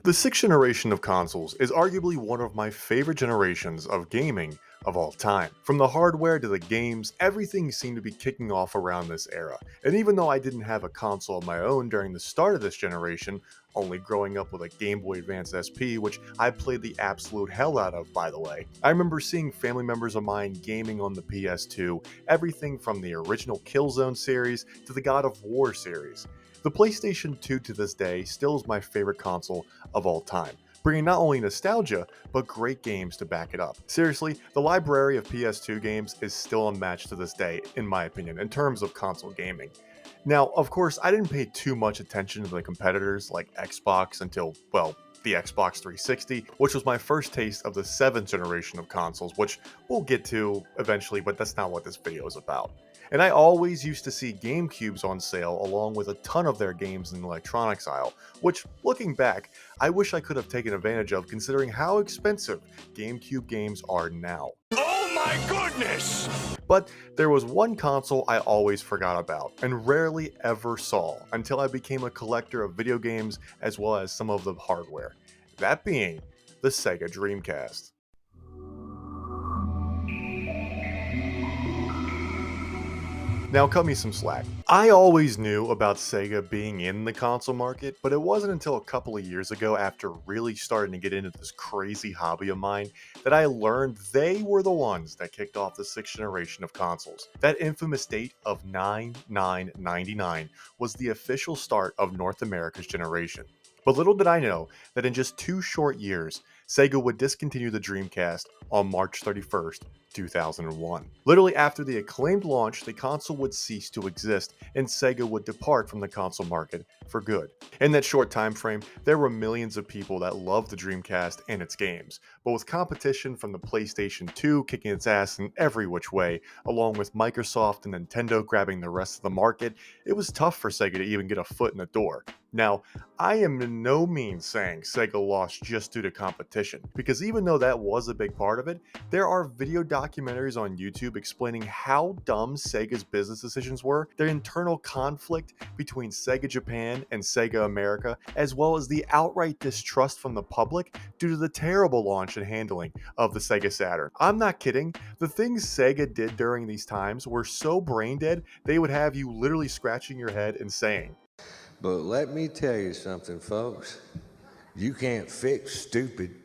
The sixth generation of consoles is arguably one of my favorite generations of gaming of all time. From the hardware to the games, everything seemed to be kicking off around this era. And even though I didn't have a console of my own during the start of this generation, only growing up with a Game Boy Advance SP, which I played the absolute hell out of, by the way, I remember seeing family members of mine gaming on the PS2, everything from the original Killzone series to the God of War series. The PlayStation 2 to this day still is my favorite console of all time, bringing not only nostalgia, but great games to back it up. Seriously, the library of PS2 games is still unmatched to this day, in my opinion, in terms of console gaming. Now, of course, I didn't pay too much attention to the competitors like Xbox until, well, the Xbox 360, which was my first taste of the 7th generation of consoles, which we'll get to eventually, but that's not what this video is about. And I always used to see GameCubes on sale along with a ton of their games in the electronics aisle, which, looking back, I wish I could have taken advantage of considering how expensive GameCube games are now. Oh my goodness! But there was one console I always forgot about, and rarely ever saw, until I became a collector of video games as well as some of the hardware. That being the Sega Dreamcast. Now, cut me some slack. I always knew about Sega being in the console market, but it wasn't until a couple of years ago, after really starting to get into this crazy hobby of mine, that I learned they were the ones that kicked off the sixth generation of consoles. That infamous date of 9/9/99 was the official start of North America's generation. But little did I know that in just 2 short years, Sega would discontinue the Dreamcast on March 31st, 2001. Literally after the acclaimed launch, the console would cease to exist, and Sega would depart from the console market for good. In that short time frame, there were millions of people that loved the Dreamcast and its games, but with competition from the PlayStation 2 kicking its ass in every which way, along with Microsoft and Nintendo grabbing the rest of the market, it was tough for Sega to even get a foot in the door. Now, I am in no means saying Sega lost just due to competition, because even though that was a big part of it, there are video documentaries on YouTube explaining how dumb Sega's business decisions were, their internal conflict between Sega Japan and Sega America, as well as the outright distrust from the public due to the terrible launch and handling of the Sega Saturn. I'm not kidding, the things Sega did during these times were so brain dead, they would have you literally scratching your head and saying, But let me tell you something, folks. You can't fix stupid.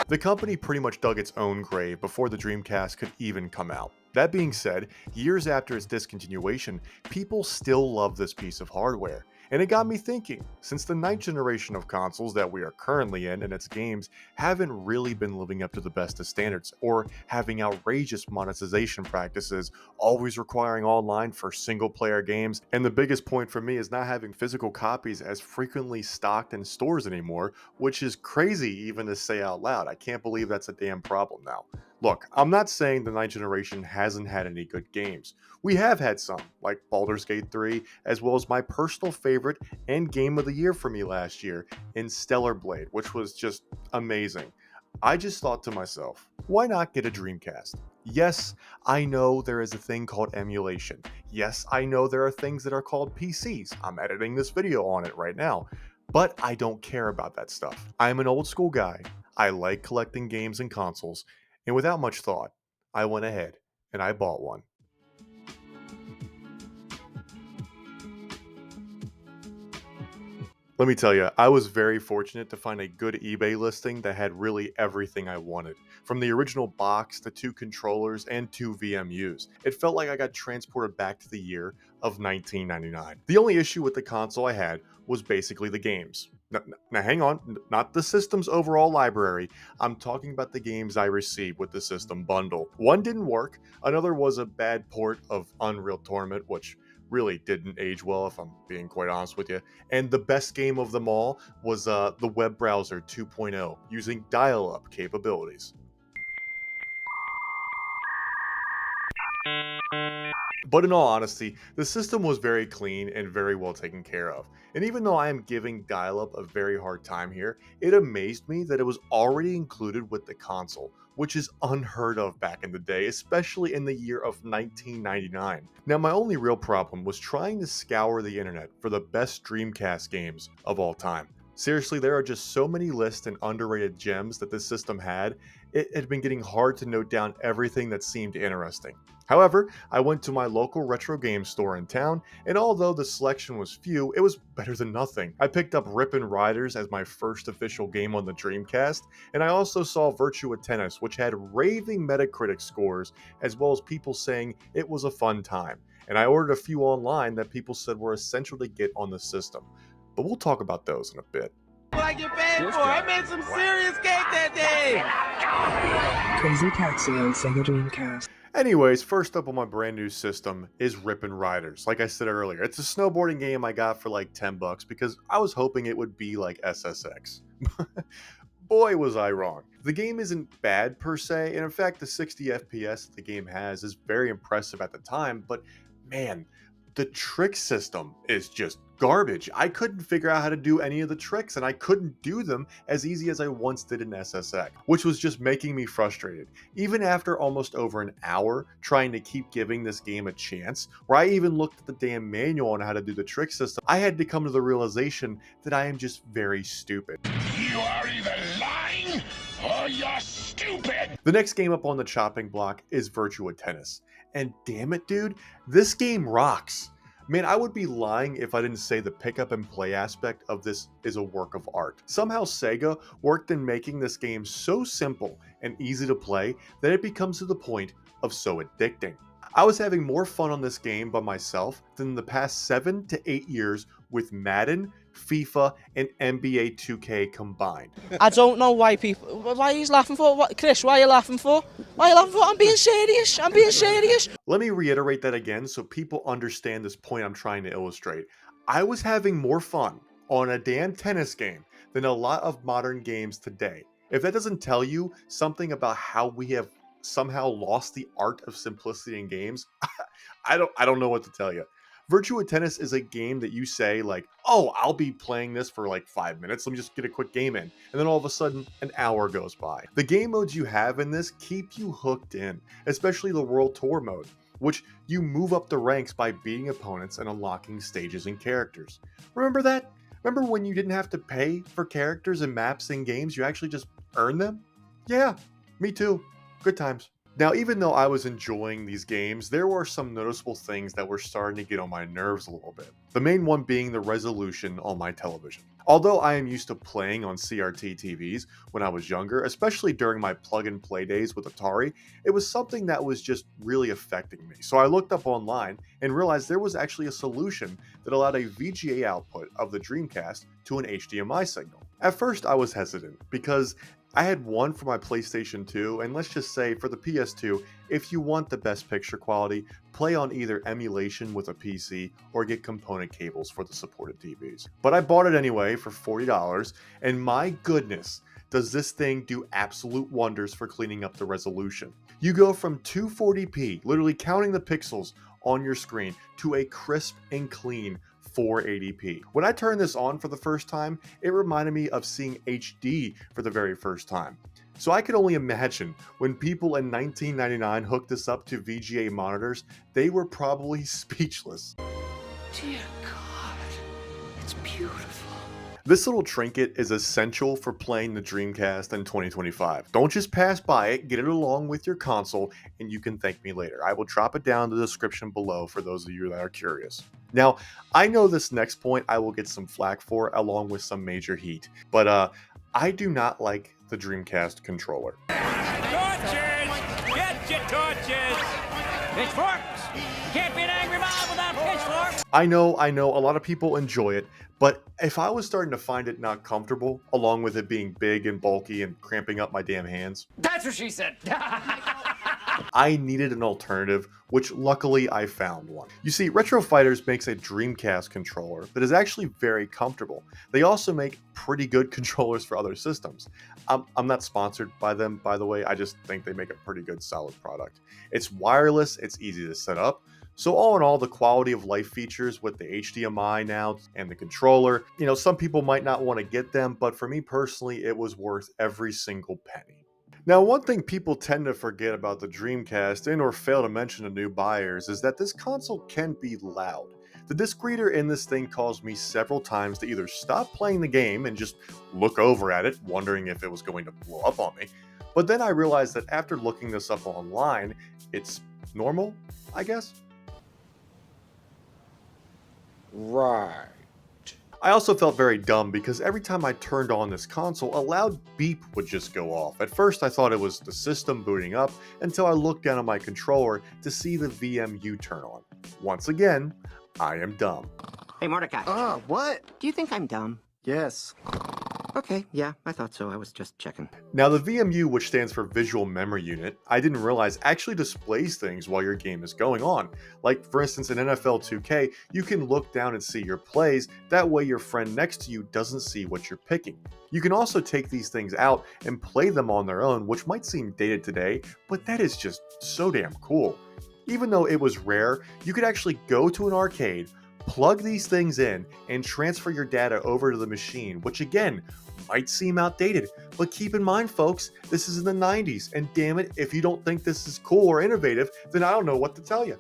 the company pretty much dug its own grave before the Dreamcast could even come out. That being said, years after its discontinuation, people still love this piece of hardware. And it got me thinking, since the ninth generation of consoles that we are currently in and its games haven't really been living up to the best of standards, or having outrageous monetization practices, always requiring online for single player games, and the biggest point for me is not having physical copies as frequently stocked in stores anymore, which is crazy even to say out loud. I can't believe that's a damn problem now. Look, I'm not saying the ninth generation hasn't had any good games. We have had some, like Baldur's Gate 3, as well as my personal favorite and game of the year for me last year in Stellar Blade, which was just amazing. I just thought to myself, why not get a Dreamcast? Yes, I know there is a thing called emulation. Yes, I know there are things that are called PCs. I'm editing this video on it right now. But I don't care about that stuff. I'm an old school guy. I like collecting games and consoles, and without much thought, I went ahead and I bought one. Let me tell you, I was very fortunate to find a good eBay listing that had really everything I wanted. From the original box to 2 controllers and 2 VMUs. It felt like I got transported back to the year of 1999. The only issue with the console I had was basically the games. Now hang on, not the system's overall library. I'm talking about the games I received with the system bundle. One didn't work, another was a bad port of Unreal Tournament, which really didn't age well if I'm being quite honest with you. And the best game of them all was the web browser 2.0 using dial-up capabilities. But in all honesty, the system was very clean and very well taken care of. And even though I am giving dial-up a very hard time here, it amazed me that it was already included with the console, which is unheard of back in the day, especially in the year of 1999. Now, my only real problem was trying to scour the internet for the best Dreamcast games of all time. Seriously, there are just so many lists and underrated gems that this system had, it had been getting hard to note down everything that seemed interesting. However, I went to my local retro game store in town, and although the selection was few, it was better than nothing. I picked up Rippin' Riders as my first official game on the Dreamcast, and I also saw Virtua Tennis, which had raving Metacritic scores, as well as people saying it was a fun time. And I ordered a few online that people said were essential to get on the system. But we'll talk about those in a bit. What I get paid for? I made some serious cake that day. Crazy Taxi on Sega Dreamcast. Anyways, first up on my brand new system is Rippin' Riders. Like I said earlier, it's a snowboarding game I got for like $10 because I was hoping it would be like SSX. Boy, was I wrong. The game isn't bad per se, and in fact, the 60 FPS that the game has is very impressive at the time, but man, the trick system is just garbage. I couldn't figure out how to do any of the tricks, and I couldn't do them as easy as I once did in SSX, which was just making me frustrated. Even after almost over an hour trying to keep giving this game a chance, where I even looked at the damn manual on how to do the trick system, I had to come to the realization that I am just very stupid. You are either lying or you're stupid. The next game up on the chopping block is Virtua Tennis. And damn it, dude, this game rocks. Man, I would be lying if I didn't say the pick up and play aspect of this is a work of art. Somehow Sega worked in making this game so simple and easy to play that it becomes to the point of so addicting. I was having more fun on this game by myself than the past 7 to 8 years with Madden, FIFA, and NBA 2K combined. I don't know why people. Why are you laughing for? What, Chris? Why are you laughing for? Why are you laughing for? I'm being serious. I'm being serious. Let me reiterate that again so people understand this point I'm trying to illustrate. I was having more fun on a damn tennis game than a lot of modern games today. If that doesn't tell you something about how we have somehow lost the art of simplicity in games, I don't know what to tell you. Virtua Tennis is a game that you say like, oh, I'll be playing this for like 5 minutes. Let me just get a quick game in. And then all of a sudden, an hour goes by. The game modes you have in this keep you hooked in, especially the World Tour mode, which you move up the ranks by beating opponents and unlocking stages and characters. Remember that? Remember when you didn't have to pay for characters and maps in games? You actually just earned them? Yeah, me too. Good times. Now, even though I was enjoying these games, there were some noticeable things that were starting to get on my nerves a little bit. The main one being the resolution on my television. Although I am used to playing on CRT TVs when I was younger, especially during my plug-and-play days with Atari, it was something that was just really affecting me. So I looked up online and realized there was actually a solution that allowed a VGA output of the Dreamcast to an HDMI signal. At first I was hesitant because I had one for my PlayStation 2, and let's just say for the PS2, if you want the best picture quality, play on either emulation with a PC or get component cables for the supported TVs. But I bought it anyway for $40, and my goodness, does this thing do absolute wonders for cleaning up the resolution. You go from 240p, literally counting the pixels on your screen, to a crisp and clean 480p. When I turned this on for the first time, it reminded me of seeing HD for the very first time. So I could only imagine when people in 1999 hooked this up to VGA monitors, they were probably speechless. Dear God, it's beautiful. This little trinket is essential for playing the Dreamcast in 2025. Don't just pass by it, get it along with your console, and you can thank me later. I will drop it down in the description below for those of you that are curious. Now, I know this next point I will get some flack for, along with some major heat, but I do not like the Dreamcast controller. Torches! Get your torches! Pitchforks! You can't be an angry mob without pitchforks! I know, a lot of people enjoy it, but if I was starting to find it not comfortable, along with it being big and bulky and cramping up my damn hands, That's what she said! I needed an alternative, which luckily I found one. You see, Retro Fighters makes a Dreamcast controller that is actually very comfortable. They also make pretty good controllers for other systems. I'm not sponsored by them, by the way, I just think they make a pretty good solid product. It's wireless, it's easy to set up, so all in all, the quality of life features with the HDMI now and the controller, some people might not want to get them, but for me personally, it was worth every single penny. Now, one thing people tend to forget about the Dreamcast and or fail to mention to new buyers is that this console can be loud. The disc reader in this thing caused me several times to either stop playing the game and just look over at it, wondering if it was going to blow up on me. But then I realized that after looking this up online, it's normal, I guess. Right. I also felt very dumb because every time I turned on this console, a loud beep would just go off. At first I thought it was the system booting up until I looked down at my controller to see the VMU turn on. Once again, I am dumb. Hey, Mordecai. What? Do you think I'm dumb? Yes. Okay, yeah, I thought so. I was just checking. Now the VMU, which stands for Visual Memory Unit, I didn't realize actually displays things while your game is going on. Like for instance in NFL 2K, you can look down and see your plays, that way your friend next to you doesn't see what you're picking. You can also take these things out and play them on their own, which might seem dated today, but that is just so damn cool. Even though it was rare, you could actually go to an arcade, plug these things in, and transfer your data over to the machine, which again, might seem outdated, but keep in mind folks, this is in the 90s, and damn it, if you don't think this is cool or innovative, then I don't know what to tell you.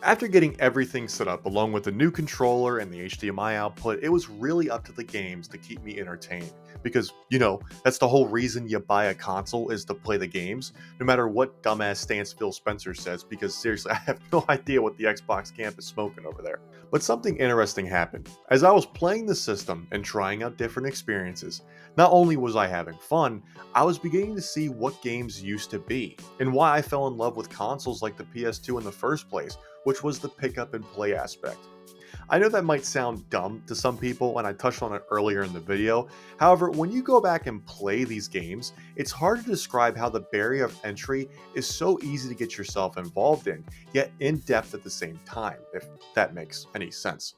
After getting everything set up along with the new controller and the HDMI output, it was really up to the games to keep me entertained. Because, you know, that's the whole reason you buy a console is to play the games, no matter what dumbass stance Phil Spencer says, because seriously, I have no idea what the Xbox camp is smoking over there. But something interesting happened. As I was playing the system and trying out different experiences, not only was I having fun, I was beginning to see what games used to be, and why I fell in love with consoles like the PS2 in the first place, which was the pick up and play aspect. I know that might sound dumb to some people, and I touched on it earlier in the video. However, when you go back and play these games, it's hard to describe how the barrier of entry is so easy to get yourself involved in, yet in depth at the same time, if that makes any sense.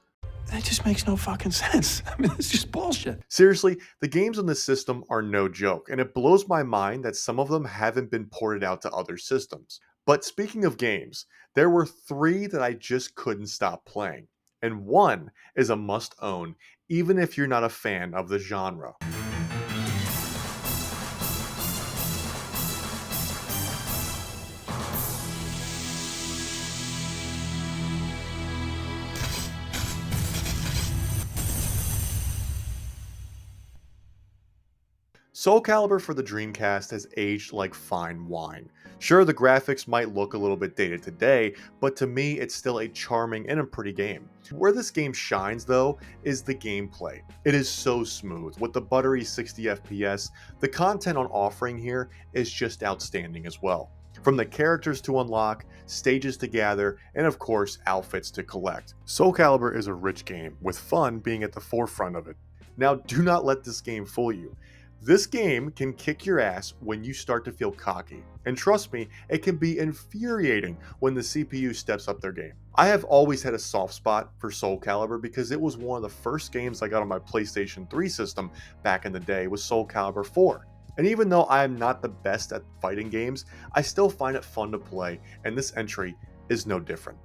That just makes no fucking sense. I mean, it's just bullshit. Seriously, the games on this system are no joke, and it blows my mind that some of them haven't been ported out to other systems. But speaking of games, there were 3 that I just couldn't stop playing. And one is a must-own, even if you're not a fan of the genre. Soul Calibur for the Dreamcast has aged like fine wine. Sure, the graphics might look a little bit dated today, but to me it's still a charming and a pretty game. Where this game shines though is the gameplay. It is so smooth, with the buttery 60 FPS, the content on offering here is just outstanding as well. From the characters to unlock, stages to gather, and of course outfits to collect. Soul Calibur is a rich game, with fun being at the forefront of it. Now do not let this game fool you. This game can kick your ass when you start to feel cocky, and trust me, it can be infuriating when the CPU steps up their game. I have always had a soft spot for Soul Calibur because it was one of the first games I got on my PlayStation 3 system back in the day with Soul Calibur 4. And even though I am not the best at fighting games, I still find it fun to play, and this entry is no different.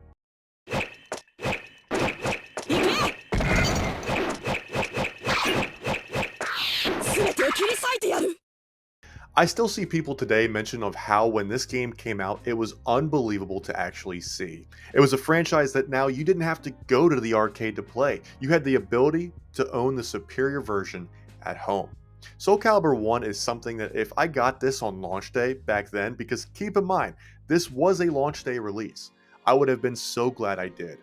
I still see people today mention of how when this game came out, it was unbelievable to actually see. It was a franchise that now you didn't have to go to the arcade to play. You had the ability to own the superior version at home. Soul Calibur 1 is something that if I got this on launch day back then, because keep in mind, this was a launch day release, I would have been so glad I did.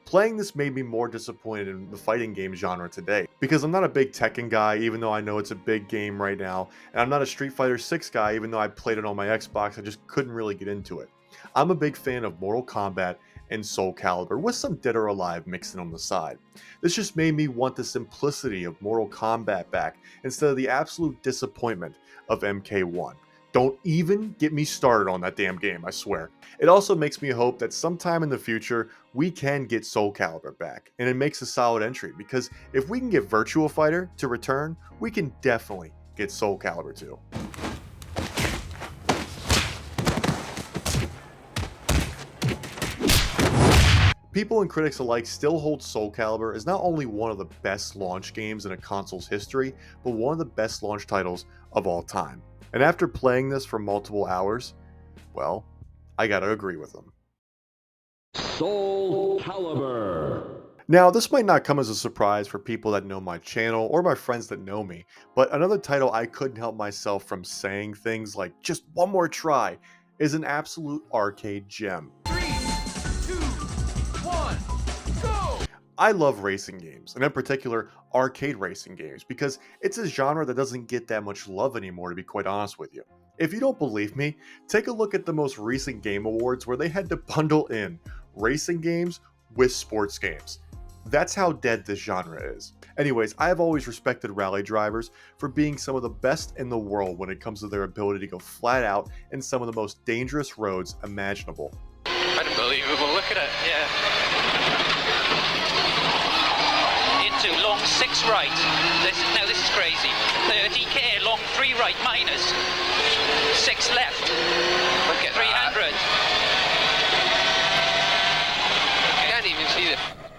Playing this made me more disappointed in the fighting game genre today, because I'm not a big Tekken guy even though I know it's a big game right now, and I'm not a Street Fighter 6 guy even though I played it on my Xbox, I just couldn't really get into it. I'm a big fan of Mortal Kombat and Soul Calibur with some Dead or Alive mixed in on the side. This just made me want the simplicity of Mortal Kombat back instead of the absolute disappointment of MK1. Don't even get me started on that damn game, I swear. It also makes me hope that sometime in the future, we can get Soul Calibur back, and it makes a solid entry, because if we can get Virtua Fighter to return, we can definitely get Soul Calibur too. People and critics alike still hold Soul Calibur as not only one of the best launch games in a console's history, but one of the best launch titles of all time. And after playing this for multiple hours, well, I gotta agree with them. Soul Calibur. Now, this might not come as a surprise for people that know my channel or my friends that know me, but another title I couldn't help myself from saying things like just one more try is an absolute arcade gem. 3, 2, 1, go! I love racing games, and in particular, arcade racing games, because it's a genre that doesn't get that much love anymore, to be quite honest with you. If you don't believe me, take a look at the most recent Game Awards where they had to bundle in racing games with sports games. That's how dead this genre is. Anyways, I have always respected rally drivers for being some of the best in the world when it comes to their ability to go flat out in some of the most dangerous roads imaginable. Unbelievable, look at it, yeah. Into long 6 right. Now this is crazy. 30k, long 3 right, minus. 6 left. Look at 300. I can't even see the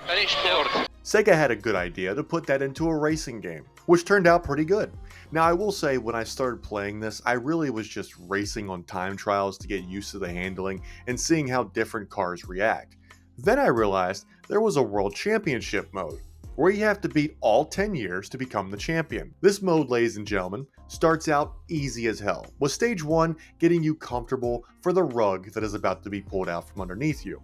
finish board. Sega had a good idea to put that into a racing game, which turned out pretty good. Now I will say when I started playing this, I really was just racing on time trials to get used to the handling and seeing how different cars react. Then I realized there was a World Championship mode, where you have to beat all 10 years to become the champion. This mode, ladies and gentlemen, starts out easy as hell, with stage 1 getting you comfortable for the rug that is about to be pulled out from underneath you.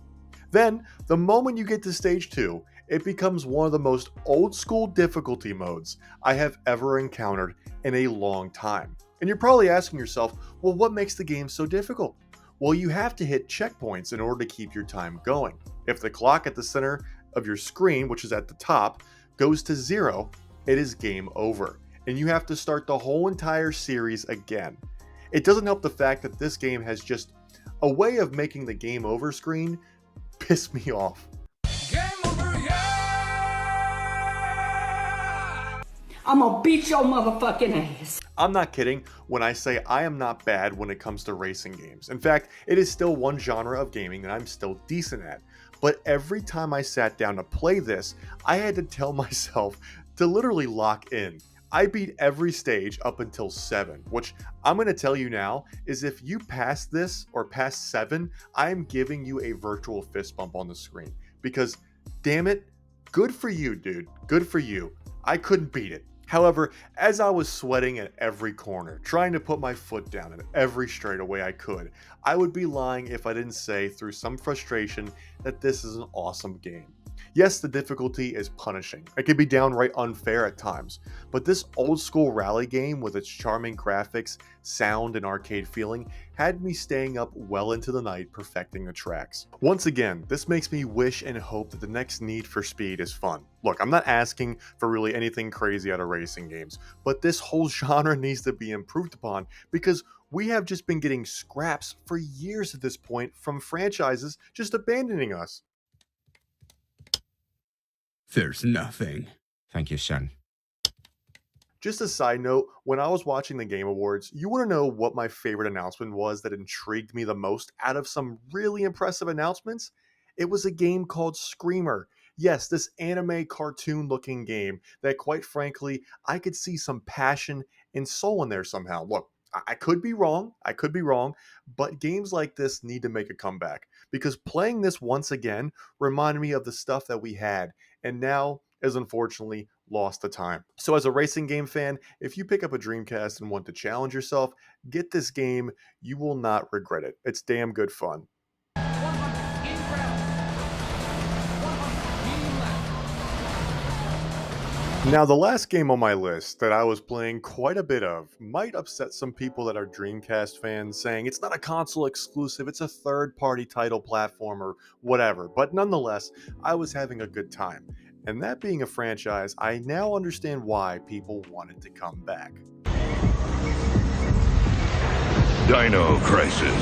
Then, the moment you get to stage 2, it becomes one of the most old school difficulty modes I have ever encountered in a long time. And you're probably asking yourself, well, what makes the game so difficult? Well, you have to hit checkpoints in order to keep your time going. If the clock at the center of your screen, which is at the top, goes to 0, it is game over, and you have to start the whole entire series again. It doesn't help the fact that this game has just a way of making the game over screen piss me off. Game over, yeah! I'm gonna beat your motherfucking ass. I'm not kidding when I say I am not bad when it comes to racing games. In fact, it is still one genre of gaming that I'm still decent at. But every time I sat down to play this, I had to tell myself to literally lock in. I beat every stage up until 7, which I'm going to tell you now is if you pass this or pass 7, I am giving you a virtual fist bump on the screen. Because, damn it, good for you, dude. Good for you. I couldn't beat it. However, as I was sweating at every corner, trying to put my foot down at every straightaway I could, I would be lying if I didn't say through some frustration that this is an awesome game. Yes, the difficulty is punishing. It can be downright unfair at times, but this old school rally game with its charming graphics, sound, and arcade feeling had me staying up well into the night perfecting the tracks. Once again, this makes me wish and hope that the next Need for Speed is fun. Look, I'm not asking for really anything crazy out of racing games, but this whole genre needs to be improved upon because we have just been getting scraps for years at this point from franchises just abandoning us. There's nothing. Thank you, son. Just a side note, when I was watching the Game Awards, you want to know what my favorite announcement was that intrigued me the most out of some really impressive announcements? It was a game called Screamer. Yes, this anime cartoon looking game that quite frankly, I could see some passion and soul in there somehow. Look, I could be wrong, but games like this need to make a comeback because playing this once again reminded me of the stuff that we had and now is unfortunately lost to time. So as a racing game fan, if you pick up a Dreamcast and want to challenge yourself, get this game. You will not regret it. It's damn good fun. Now, the last game on my list that I was playing quite a bit of might upset some people that are Dreamcast fans, saying it's not a console exclusive, it's a third-party title platform or whatever, but nonetheless, I was having a good time. And that being a franchise, I now understand why people wanted to come back. Dino Crisis.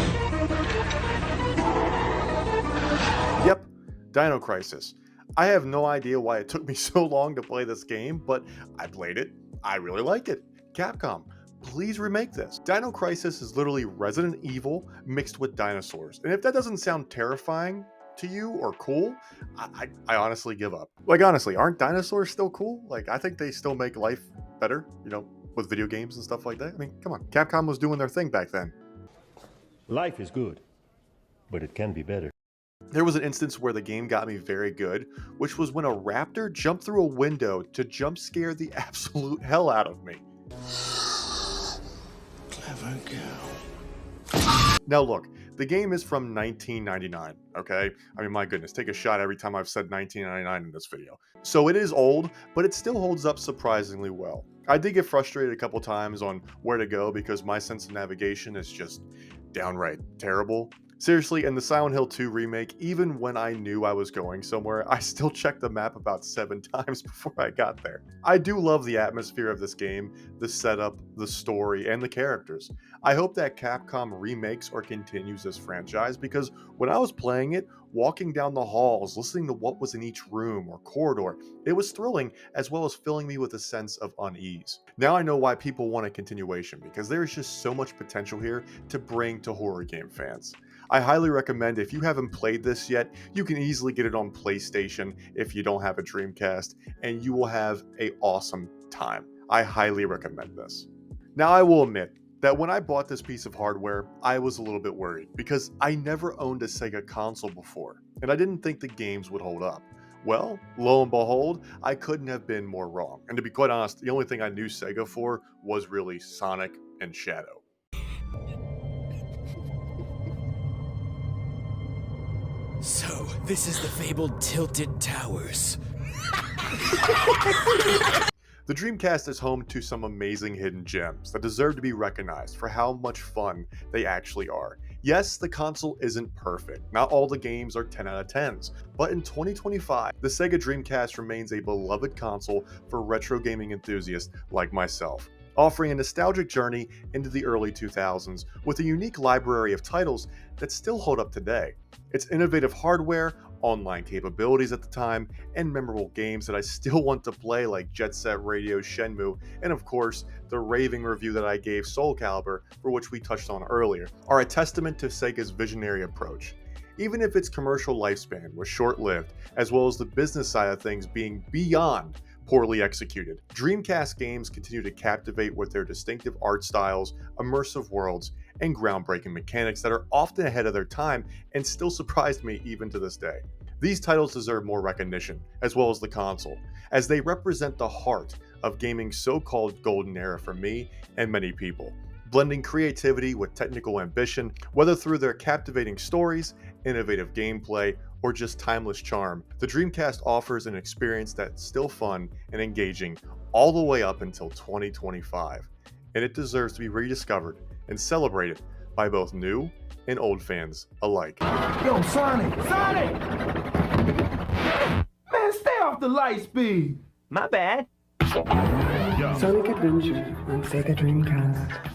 Yep, Dino Crisis. I have no idea why it took me so long to play this game, but I played it. I really like it. Capcom, please remake this. Dino Crisis is literally Resident Evil mixed with dinosaurs. And if that doesn't sound terrifying to you or cool, I honestly give up. Like honestly, aren't dinosaurs still cool? Like I think they still make life better, with video games and stuff like that. I mean, come on. Capcom was doing their thing back then. Life is good, but it can be better. There was an instance where the game got me very good, which was when a raptor jumped through a window to jump scare the absolute hell out of me. Clever girl. Now look, the game is from 1999, okay? I mean, my goodness, take a shot every time I've said 1999 in this video. So it is old, but it still holds up surprisingly well. I did get frustrated a couple times on where to go because my sense of navigation is just downright terrible. Seriously, in the Silent Hill 2 remake, even when I knew I was going somewhere, I still checked the map about 7 times before I got there. I do love the atmosphere of this game, the setup, the story, and the characters. I hope that Capcom remakes or continues this franchise because when I was playing it, walking down the halls, listening to what was in each room or corridor, it was thrilling as well as filling me with a sense of unease. Now I know why people want a continuation because there is just so much potential here to bring to horror game fans. I highly recommend if you haven't played this yet, you can easily get it on PlayStation if you don't have a Dreamcast, and you will have an awesome time. I highly recommend this. Now I will admit that when I bought this piece of hardware, I was a little bit worried because I never owned a Sega console before, and I didn't think the games would hold up. Well, lo and behold, I couldn't have been more wrong. And to be quite honest, the only thing I knew Sega for was really Sonic and Shadow. So, this is the fabled Tilted Towers. The Dreamcast is home to some amazing hidden gems that deserve to be recognized for how much fun they actually are. Yes, the console isn't perfect. Not all the games are 10 out of 10s, but in 2025, the Sega Dreamcast remains a beloved console for retro gaming enthusiasts like myself, offering a nostalgic journey into the early 2000s with a unique library of titles that still hold up today. Its innovative hardware, online capabilities at the time, and memorable games that I still want to play like Jet Set Radio Shenmue, and of course, the raving review that I gave Soul Calibur, for which we touched on earlier, are a testament to Sega's visionary approach. Even if its commercial lifespan was short-lived, as well as the business side of things being beyond poorly executed, Dreamcast games continue to captivate with their distinctive art styles, immersive worlds, and groundbreaking mechanics that are often ahead of their time and still surprise me even to this day. These titles deserve more recognition, as well as the console, as they represent the heart of gaming's so-called golden era for me and many people, blending creativity with technical ambition, whether through their captivating stories, innovative gameplay, or just timeless charm. The Dreamcast offers an experience that's still fun and engaging all the way up until 2025, and it deserves to be rediscovered and celebrated by both new and old fans alike. Yo, Sonic! Sonic! Man, stay off the light speed! My bad. Sonic Adventure on Sega Dreamcast.